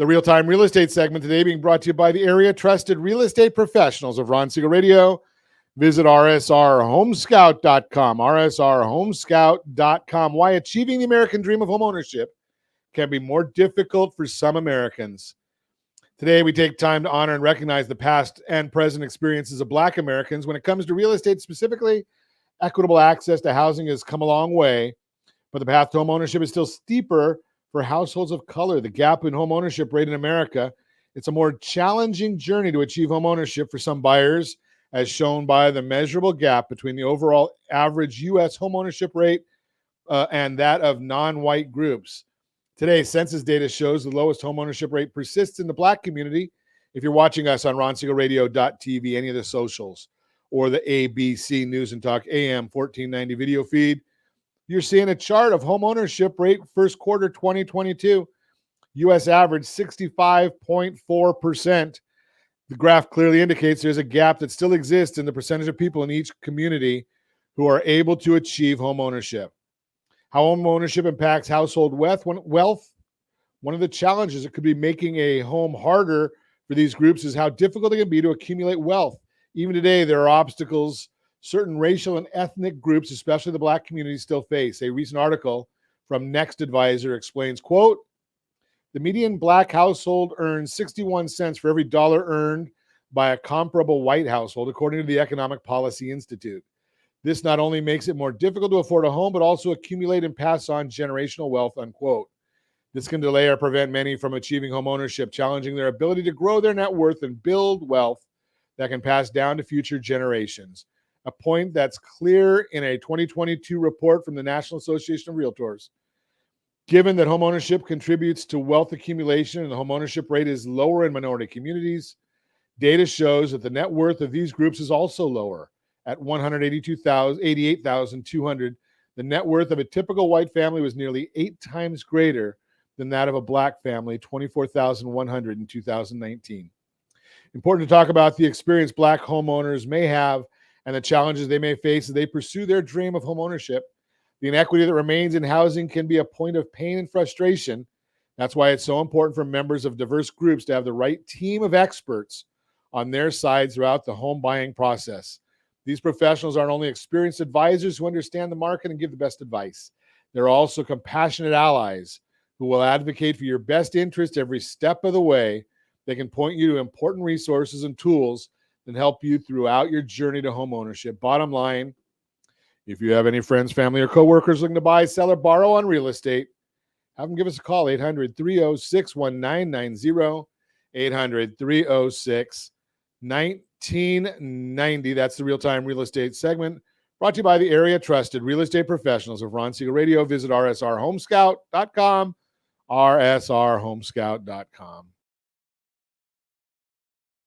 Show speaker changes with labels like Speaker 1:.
Speaker 1: The real-time real estate segment today being brought to you by the area-trusted real estate professionals of Ron Siegel Radio. Visit rsrhomescout.com, rsrhomescout.com. Why achieving the American dream of homeownership can be more difficult for some Americans. Today, we take time to honor and recognize the past and present experiences of Black Americans. When it comes to real estate specifically, equitable access to housing has come a long way, but the path to homeownership is still steeper for households of color. The gap in homeownership rate in America, it's a more challenging journey to achieve homeownership for some buyers, as shown by the measurable gap between the overall average U.S. homeownership rate and that of non-white groups. Today, census data shows the lowest homeownership rate persists in the Black community. If you're watching us on RonSiegelRadio.tv, any of the socials, or the ABC News and Talk AM 1490 video feed, you're seeing a chart of homeownership rate first quarter 2022. U.S. average 65.4%. The graph clearly indicates there's a gap that still exists in the percentage of people in each community who are able to achieve homeownership. How homeownership impacts household wealth. One of the challenges it could be making a home harder for these groups is how difficult it can be to accumulate wealth. Even today, there are obstacles certain racial and ethnic groups, especially the Black community, still face. A recent article from Next Advisor explains, quote, the median Black household earns 61 cents for every dollar earned by a comparable white household, according to the Economic Policy Institute. This not only makes it more difficult to afford a home, but also accumulate and pass on generational wealth, unquote. This can delay or prevent many from achieving homeownership, challenging their ability to grow their net worth and build wealth that can pass down to future generations. A point that's clear in a 2022 report from the National Association of Realtors. Given that homeownership contributes to wealth accumulation and the homeownership rate is lower in minority communities, data shows that the net worth of these groups is also lower at $188,200. The net worth of a typical white family was nearly 8 times greater than that of a Black family, $24,100 in 2019. Important to talk about the experience Black homeowners may have and the challenges they may face as they pursue their dream of homeownership. The inequity that remains in housing can be a point of pain and frustration. That's why it's so important for members of diverse groups to have the right team of experts on their side throughout the home buying process. These professionals aren't only experienced advisors who understand the market and give the best advice. They're also compassionate allies who will advocate for your best interest every step of the way. They can point you to important resources and tools that help you throughout your journey to homeownership. Bottom line, if you have any friends, family, or coworkers looking to buy, sell, or borrow on real estate, have them give us a call, 800-306-1990, 800-306-1990. That's the real-time real estate segment brought to you by the area-trusted real estate professionals of Ron Siegel Radio. Visit rsrhomescout.com, rsrhomescout.com.